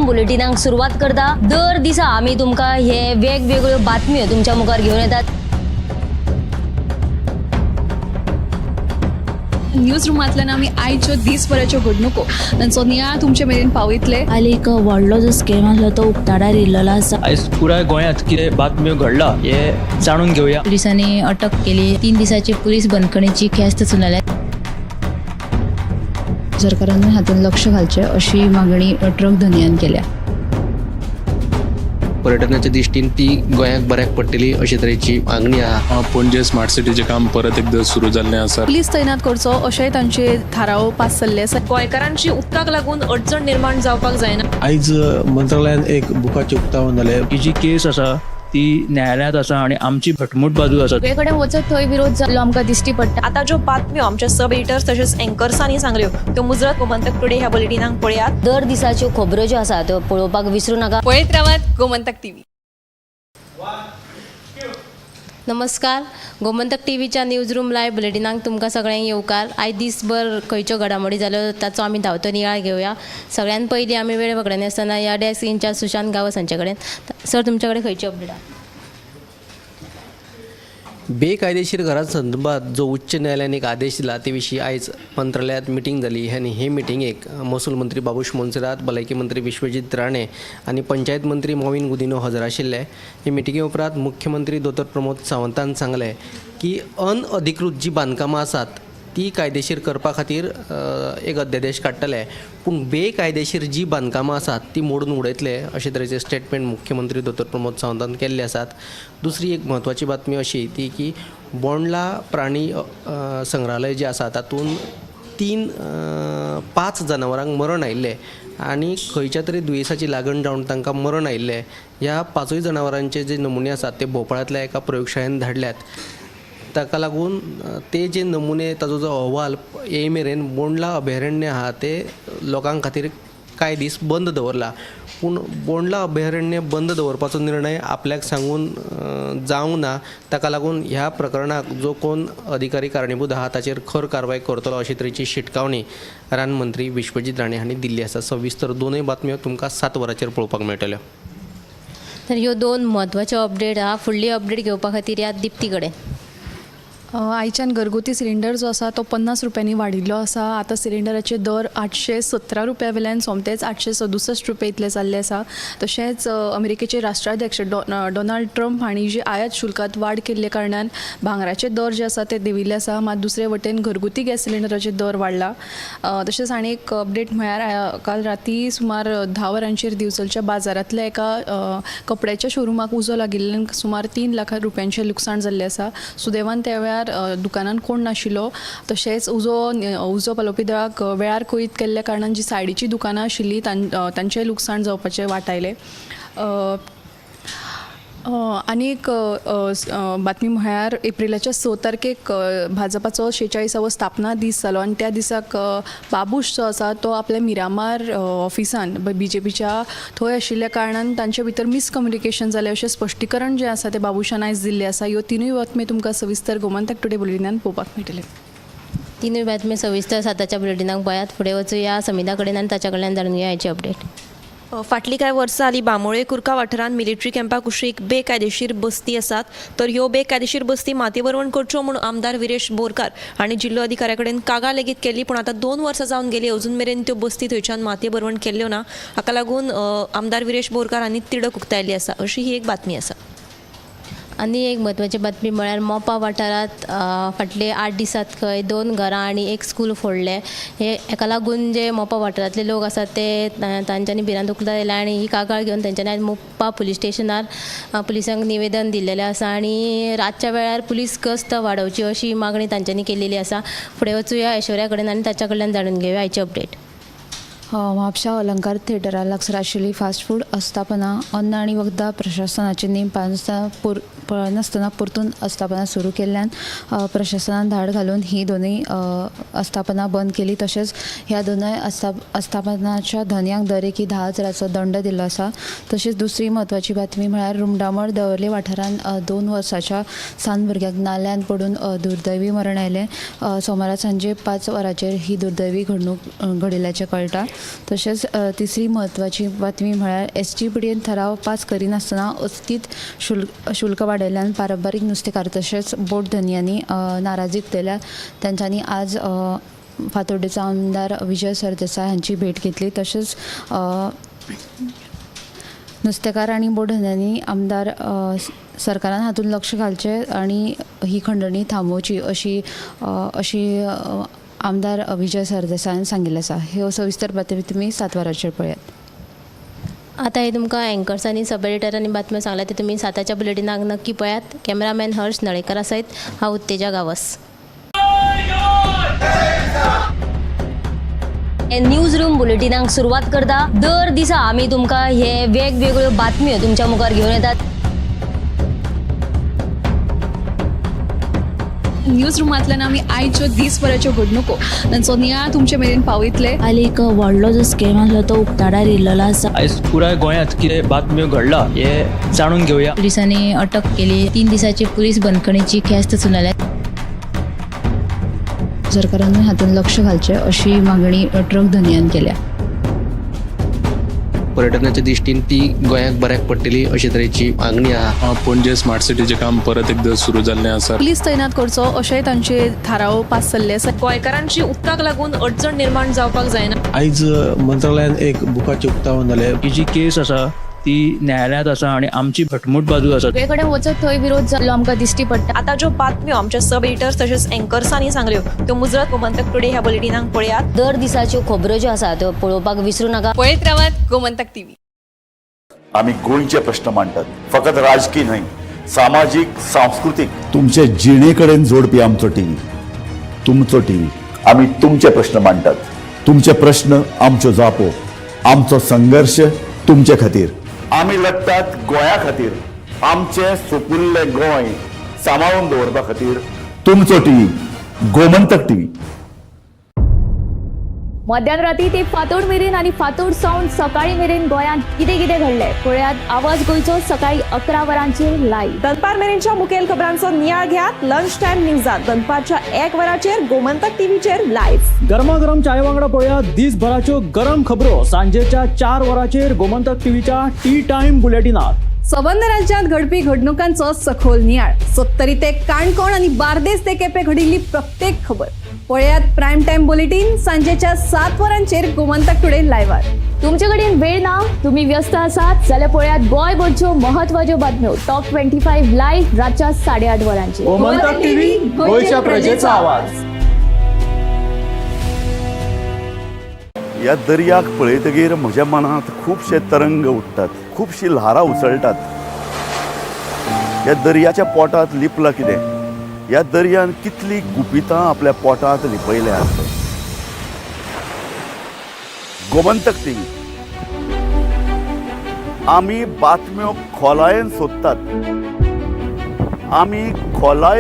बुलेटिनाक सुरुवात करता। दर दिसा आम्ही तुमका हे वेगवेगळ्यो बातम्यो तुमच्या मुखार घेऊन येतात। न्यूज रूमांतल्यान आमी आयच्यो दिसभराच्यो घडणुको तांचो नियाळ तुमचे मेरेन पावयतले। आली एक व्हडलो जो स्कॅम आसलो तो उक्ताडार येयल्लो आसा। आयज पुराय गोंयांत कितें बातम्यो घडला हे जाणून घेवया। पुलिसांनी अटक केली। 3 दिसाची पुलीस बंदखणीची ख्यास्त चलयल्या। सरकारान हातूंत लक्ष घालचें अशी मागणी ट्रक धनियान केल्या। पर्यटनाच्या दृश्टीन ती गोंयाक बऱ्याक पडटली अशे तरेची मागणी आहा। पणजे स्मार्ट सिटीचें काम परत एकदा सुरू जाल्लें आसा। पुलीस तैनात करचो अशेंय तांचे थाराव पास जाल्ले आसा। गोंयकारांची उदकाक लागून अडचण निर्माण जावपाक जायना। आयज मंत्रालयान एक बुकाचें उक्तावण जालें। ही जी केस आसा ती न्यायालयांत आसा आणि आमची घटमूट बाजू आसा। सगळे कडेन वचत थंय विरोध जाल्लो आमकां दिश्टी पडटा। आता ज्यो बातम्यो आमच्या सब एडिटर्स तशेंच अँकर्सांनी सांगल्यो त्यो मुजरत गोमंतक टुडे ह्या बुलेटिनाक पळयात। दर दिसाच्यो खबरो ज्यो आसा त्यो पळोवपाक विसरू नाका। पळयत रावात गोमंतक टीव्ही। नमस्कार, गोमंतक टीव्हीच्या न्यूज रूम लाईव्ह बुलेटिनाक तुमकां सगळ्यांक येवकार। आयज दिसभर खंयच्यो घडामोडी जाल्यो ताचो आमी धांवतो नियाळ घेवया। सगळ्यात पयलीं आमी वेळ वगडानी आसतना ह्या डेस्क इंचार्ज सुशांत गावस हांचे कडेन। सर, तुमचे कडेन खंयची अपडेट आसा? बेकायदेशीर घरां संदर्भात जो उच्च न्यायालयान एक आदेश दिला ते विशीं आयज मंत्रालयात मिटींग जाली आनी हे मिटींगेक महसूल मंत्री बाबूश मोन्सेरात, भलायकी मंत्री विश्वजीत राणे आनी पंचायत मंत्री मॉविन गुदिनो हजर आशिल्ले। हे मिटींगे उपरांत मुख्यमंत्री दोतोर प्रमोद सावंतान सांगले की अनअधिकृत जी बांदकामां आसात ती कायदेशीर करपा खातीर एक अध्यादेश काडटले, पूण बेकायदेशीर जी बांदकामां आसात ती मोडून उडयतले अशे तरेचे स्टेटमेंट मुख्यमंत्री दोतोर प्रमोद सावंतान केल्ले आसात। दुसरी एक म्हत्वाची बातमी अशी ती की बोंडला प्राणी संग्रहालय जे आसा तातूंत 5 जनावरांक मरण आयिल्लें आनी खंयच्या तरी दुयेंसाची लागण जावन तांकां मरण आयिल्लें। ह्या 5 जनावरांचे जे नमुने आसात ते भोपाळ्यांतल्या एका प्रयोगशाळेन धाडल्यात। ताका लागून ते जे नमुने ताजो जो अहवाल ये मेरेन बोंडला अभयारण्य आहा ते लोकां खातीर कांय दीस बंद दवरला, पूण बोंडला अभयारण्य बंद दवरपाचो निर्णय आपल्याक सांगून जावंक ना। ताका लागून ह्या प्रकरणाक जो कोण अधिकारी कारणीभूत आहा ताचेर खर कारवाय करतलो अशी तरेची शिटकावणी रानमंत्री विश्वजीत राणे हांणी दिल्ली आसा। सविस्तर दोनूय बातम्यो तुमकां 7 वरांचेर पळोवपाक मेळटल्यो। तर ह्यो 2 म्हत्वाच्यो अपडेट आहा। फुडली अपडेट घेवपा खातीर या दिप्ती कडेन। आयच्यान घरगुती सिलिंडर जो आसा तो 50 रुपयांनी वाडिल्लो आसा। आतां सिलिंडराचे दर 817 रुपया वेल्यान सोमतेच 867 रुपया इतले जाल्ले आसा। तशेंच अमेरिकेचे राष्ट्राध्यक्ष डोनाल्ड ट्रम्प हांणी जी आयात शुल्कात वाड केल्ले कारणान भांगराचे दर जे आसा ते देंविल्ले आसा। मात दुसरे वटेन घरगुती गॅस सिलिंडराचे दर वाडला। तशेंच आनी एक अपडेट म्हळ्यार काल राती सुमार 10 वरांचेर दिवचलच्या बाजारांतल्या एका कपड्याच्या शोरुमाक उजो लागिल्ल्यान सुमार 3 लाख रुपयांचें लुकसाण जाल्लें आसा। सुदैवान त्या वेळार दुकानान कोण नाशिल्लो। तशेंच उजो पालोवपी दळाक वेळार कळीत केल्ल्या कारणान जी सायडीची दुकानां आशिल्लीं तांचें लुकसाण जावपाचें वाटायलें। आनी एक बातमी म्हळ्यार एप्रिलाच्या 6 तारखेक भाजपाचो 46वो स्थापना दीस जालो आनी त्या दिसाक बाबूश जो आसा तो आपल्या मिरामार ऑफिसान BJPच्या थंय आशिल्ल्या कारणान तांचे भितर मिसकम्युनिकेशन जालें अशें स्पश्टीकरण जें आसा तें बाबुशान आयज दिल्लें आसा। ह्यो 3 बातम्यो तुमकां सविस्तर गोमंतक टुडे बुलेटिनान पळोवपाक मेळटले। 3 बातम्यो सविस्तर साताच्या बुलेटिनाक पळयात। फुडें वचूया समिता कडेन आनी ताच्या कडल्यान जाणून घेवया हेची अपडेट। फाटली कांय वर्सां जालीं बांबोळे कुर्का वाठारांत मिलिटरी कॅम्पा कुशीक बेकायदेशीर बस्ती आसात। तर ह्यो बेकायदेशीर बस्ती माथेवरवण करच्यो म्हूण आमदार विरेश बोरकार हांणी जिल्लो अधिकाऱ्या कडेन कागाळ लेगीत केली, पूण आतां 2 वर्सां जावन गेली अजून मेरेन त्यो बस्ती थंयच्यान माथेवरवण केल्ल्यो ना। हाका लागून आमदार विरेश बोरकार हांणी तिडक उक्तायली आसा अशी ही एक बातमी आसा। आनी एक म्हत्वाची बातमी म्हळ्यार मोपा वाठारांत फाटले 8 दिसांत खंय 2 घरां आनी 1 स्कूल फोडले। हे हेका लागून जे मोपा वाठारांतले लोक आसात ते तांच्यांनी भिरांत उक्तायल्या आनी ही कागाळ घेवन तांच्यांनी आयज मोपा पुलीस स्टेशनार पुलिसांक निवेदन दिल्लेलें आसा आनी रातच्या वेळार पुलीस गस्त वाडोवची अशी मागणी तांच्यांनी केलेली आसा। फुडें वचूया ऐश्वर्या कडेन आनी ताच्या कडल्यान जाणून घेवया आयची अपडेट। म्हापशा अलंकार थिएटरा लागसार आशिल्ली फास्ट फूड आस्थापना अन्न आनी वखदां प्रशासनाचे नेम पाळनासतना पळनासतना परतून आस्थापना सुरू केल्ल्यान प्रशासनान धाड घालून ही दोनूय आस्थापना बंद केली. तशेंच ह्या दोनूय आस्थापनाच्या धन्यांक दर एकी 10,000 दंड दिल्लो आसा. तशेंच दुसरी म्हत्वाची बातमी म्हळ्यार रुमडामळ दवर्ले वाठारांत 2 वर्साच्या सान भुरग्याक नाल्यांत पडून दुर्दैवी मरण आयलें. सोमारा सांजे 5 वरांचेर ही दुर्दैवी घडणूक घडिल्ल्याचें कळटा. तशेंच तिसरी म्हत्वाची बातमी म्हळ्यार STPDन थाराव पास करिनासतना अस्थीत शुल्क वाडयल्ल्यान पारंपारीक नुस्तेकार तशेंच बोट धन्यांनी नाराजी उक्तायल्या. तांच्यांनी आज फातोर्डेचो आमदार विजय सरदेसाय हांची भेट घेतली. तशेंच नुस्तेकार आनी बोट धन्यांनी आमदार सरकारान हातूंत लक्ष घालचें आनी ही खंडणी थांबोवची अशी आमदार विजय सरदेसायान सांगिल्लें आसा. ह्यो सविस्तर बातमी तुमी 7 वरांचेर पळयात. आता हे तुमकां अँकर्सांनी सब एडिटरांनी बातम्यो सांगल्या ते तुमी 7च्या बुलेटिनाक नक्की पळयात. कॅमेरामॅन हर्ष नळेकरा सयत हांव उत्तेजा गावस. न्यूज रूम बुलेटिनाक सुरवात करता. दर दिसा आमी तुमकां हे वेगवेगळ्यो बातम्यो तुमच्या मुखार घेवन येतात. न्यूज रुमांतल्यान आमी आयच्यो दिसभराच्यो घडणुको तांचो नियाळ तुमचे मेरेन पावयतले. हालीं एक व्हडलो जो स्कॅम आसलो तो उक्ताडार येयल्लो आसा. आयज पुराय गोंयांत कितें बातम्यो घडला हे जाणून घेवया. पुलिसांनी अटक केली. 3 दिसाची पुलीस बंदखणीची ख्यास्त चलयल्या. सरकारान हातूंत लक्ष घालचें अशी मागणी ट्रक धन्यान केल्या. पर्यटनाच्या दिश्टीन ती गोंयाक बऱ्याक पडटली अशे तरेची मागणी आहा. पणजे स्मार्ट सिटीचें काम परत एकदा सुरू जाल्लें आसा. पुलीस तैनात करचो अशेंय तांचे थाराव पास जाल्ले आसा. गोंयकारांची उदकाक लागून अडचण निर्माण जावपाक जायना. आयज मंत्रालयान एक बुकाचें उक्तावण जालें. ही जी केस आसा ती न्यायालयांत आसा आनी आमची घटमूट बाजू आसा. सगळे कडेन वचत थंय विरोध जाल्लो आमकां दिश्टी पडटा. आता ज्यो बातम्यो आमच्या सब एडिटर्स तशेंच अँकर्सांनी सांगल्यो त्यो मुजरत गोमंतक टुडे ह्या बुलेटिनाक पळयात. दर दिसाच्यो खबरो ज्यो आसा त्यो पळोवपाक विसरू नाका. पळयत रावात गोमंतक TV. आम्ही गोंयचे प्रश्न मांडटात. फकत राजकीय न्हय, सामाजीक सांस्कृतिक तुमचे जिणेकडेन जोडपी आमचो टीव्ही. तुमचो टीव्ही. आम्ही तुमचे प्रश्न मांडटात. तुमचे प्रश्न आमच्यो जापो. आमचो संघर्ष तुमचे खातीर. आम्ही लढटात गोंया खातीर. आमचे सोपुल्ले गोंय सांबाळून दवरपा खातीर. तुमचो टीव्ही गोमंतक टीव्ही. मध्यान राती ते फातोड मेरेन आनी फातोड सावन सकाळी मेरेन गोंयांत कितें कितें घडलें पळयात. आवाज गोंयचो सकाळी 11 वरांचेर लायव्ह. दनपार मेरेनच्या मुखेल खबरांचो नियाळ घेयात लंच टायम न्यूजात. दनपारच्या 1 वरांचेर गोमंतक टीव्हीचेर लायव्ह. गरमागरम चाय वांगडा पळयात दिसभराच्यो गरम खबरो सांजेच्या 4 वरांचेर गोमंतक टीव्हीच्या टी टायम बुलेटिनात. सबंद राज्यांत घडपी घडणुकांचो सखोल नियाळ. 70 ते काणकोण आनी बार्देस ते केपें घडिल्ली प्रत्येक खबर पळयात. प्रायम टायम बुलेटिन सांजेच्या 7 वरांचेर गोमंतक टुडे लायव्हार. तुमचे कडेन वेळ ना, तुम्ही व्यस्त आसात जाल्यार पळयात गोंयभरच्यो महत्वाच्यो बातम्यो टॉप 25 लायव्ह रातच्या 8:30 वरांचेर. गोमंतक टीव्ही गोंयच्या प्रजेचा आवाज. या दर्याक पळयतकीर म्हज्या मनांत खुबशे तरंग उठतात. खुबशी ल्हारां उसळटात. ह्या दर्याच्या पोटांत लिपलां कितें? ह्या दर्यान कितली गुपितां आपल्या पोटांत लिपयल्यात. गोमंतक टीव्ही. आमी बातम्यो खोलायेन सोदतात. आमी खोलाय